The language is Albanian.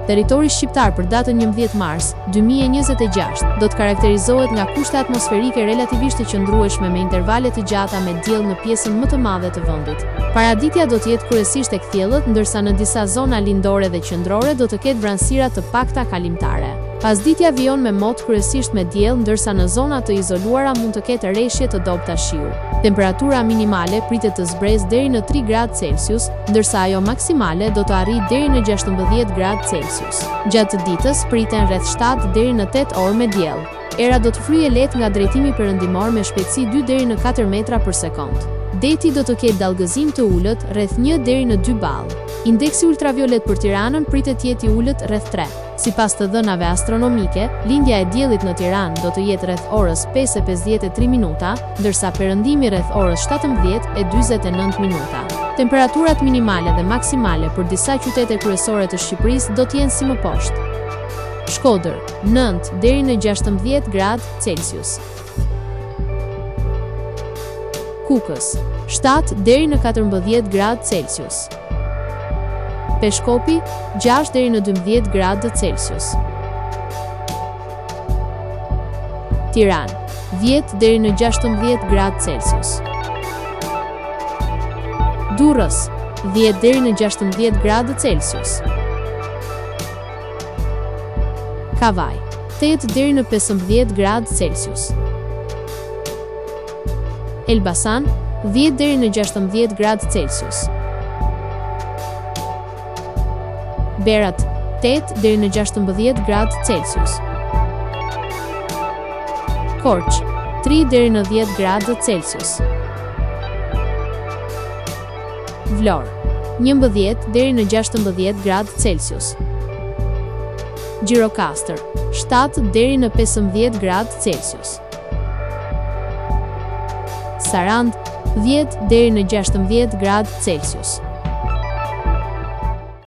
Territori shqiptar për datën 11 mars 2026 do të karakterizohet nga kushte atmosferike relativisht të qëndrueshme me intervale të gjata me diell në pjesën më të madhe të vendit. Paraditja do të jetë kryesisht tek thjellët, ndërsa në disa zona lindore dhe qendrore do të ketë vranësira të pakta kalimtare. Pasditja vijon me mot kryesisht me diell, ndërsa në zona të izoluara mund të ketë rreshje të dobta shiu. Temperatura minimale pritet të zbresë deri në 3 gradë Celsius, ndërsa ajo maksimale do të arrijë deri në 16 gradë Celsius. Gjatë të ditës priten rreth 7 deri në 8 orë me diell. Era do të fryjë lehtë nga drejtimi perëndimor me shpejtësi 2 deri në 4 metra për sekond. Deti do të ketë dallgëzim të ulët rreth 1 deri në 2 ballë. Indeksi ultraviolet për Tiranën pritet të jetë i ulët rreth 3. Sipas të dhënave astronomike, lindja e diellit në Tiranë do të jetë rreth orës 5:53 minuta, ndërsa perëndimi rreth orës 17:49 minuta. Temperaturat minimale dhe maksimale për disa qytete kryesore të Shqipërisë do të jenë si më poshtë. Shkodër, 9 deri në 16 gradë Celsius. Kukës, 7 deri në 14 gradë Celsius. Peshkopi, 6 deri në 12 gradë Celsius. Tiranë, 10 deri në 16 gradë Celsius. Durrës, 10 deri në 16 gradë Celsius. Kavaj, 8 deri në 15 gradë Celsius. Elbasan, 10 deri në 16 gradë Celsius. Berat, 8 deri në 16 gradë Celsius. Korç, 3 deri në 10 gradë Celsius. Vlorë, 11 deri në 16 gradë Celsius. Gjirokastër, 7 deri në 15 gradë Celsius. Sarand, 10 deri në 16 gradë Celsius.